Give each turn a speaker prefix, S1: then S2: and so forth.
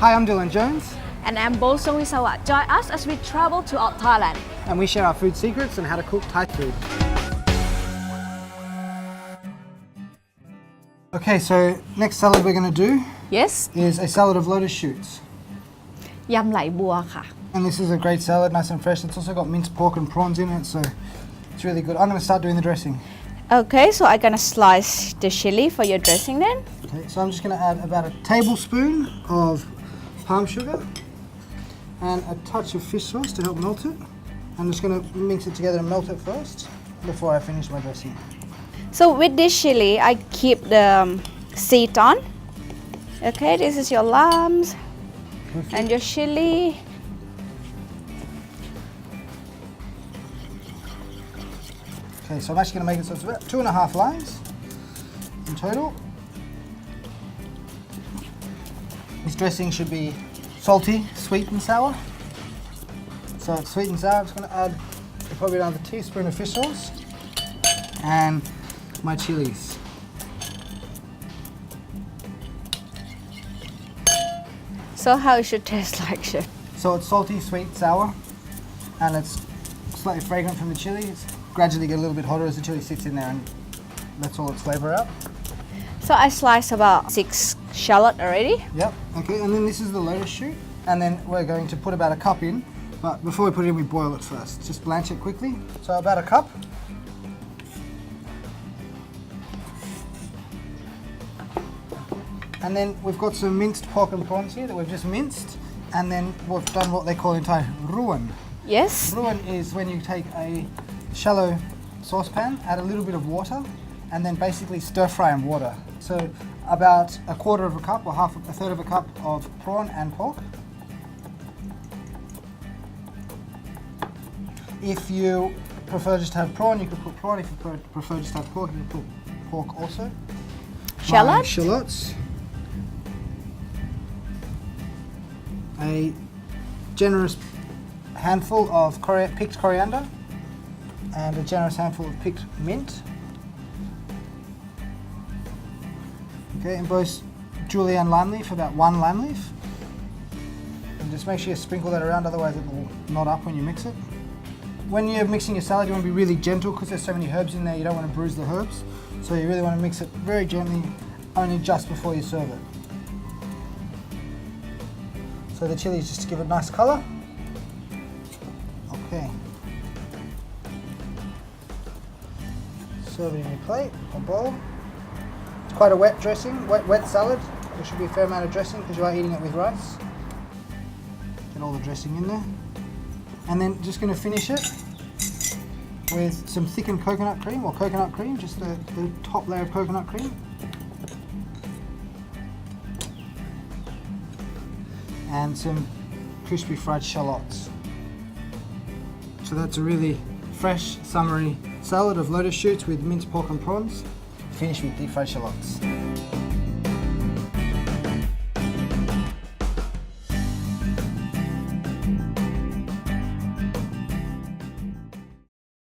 S1: Hi, I'm Dylan Jones,
S2: And I'm Songvisava. Join us as we travel to Thailand.
S1: and we share our food secrets and how to cook Thai food. Okay, so next salad we're going to do
S2: Yes,
S1: is a salad of lotus shoots.
S2: ยำไหลบัวค่ะ
S1: And this is a great salad, nice and fresh. It's also got minced pork and prawns in it, so it's really good. I'm going to start doing the dressing.
S2: Okay, so I'm gonna slice the chili for your dressing then.
S1: Okay, so I'm just going to add about a tablespoon of palm sugar and a touch of fish sauce to help melt it. I'm just going to mix it together and melt it first before I finish my dressing.
S2: So with this chili, I keep the seed on. Okay, this is your lambs and your chili.
S1: Okay, so I'm actually going to make it so it's about 2.5 lines in total. This dressing should be salty, sweet and sour. So it's sweet and sour. I'm just going to add probably another teaspoon of fish sauce and my chilies.
S2: So how it should taste like, chef?
S1: So it's salty, sweet, sour, and it's slightly fragrant from the chili. It's gradually get a little bit hotter as the chili sits in there and lets all its flavour out.
S2: So I sliced about 6 shallot already.
S1: Yep, okay, and then this is the lotus shoot, and then we're going to put about a cup in, but before we put it in, we boil it first. Just blanch it quickly. So about a cup. And then we've got some minced pork and prawns here that we've just minced, and then we've done what they call in Thai ruan.
S2: Yes.
S1: Ruan is when you take a shallow saucepan, add a little bit of water, and then basically stir fry in water. So about a quarter of a cup or a third of a cup of prawn and pork. If you prefer just to have prawn, you could put prawn. If you prefer just to have pork, you could put pork also.
S2: Shallot.
S1: My shallots. A generous handful of picked coriander and a generous handful of picked mint. Okay, and both julienne lime leaf, about 1 lime leaf. And just make sure you sprinkle that around, otherwise it will knot up when you mix it. When you're mixing your salad, you want to be really gentle because there's so many herbs in there, you don't want to bruise the herbs. So you really want to mix it very gently, only just before you serve it. So the chili is just to give it a nice colour. Okay. Serve it in your plate or bowl. It's quite a wet dressing, wet salad. There should be a fair amount of dressing because you are eating it with rice. Get all the dressing in there. And then just going to finish it with some thickened coconut cream or coconut cream, just the top layer of coconut cream. And some crispy fried shallots. So that's a really fresh, summery salad of lotus shoots with minced pork and prawns, finished with deep fried shallots.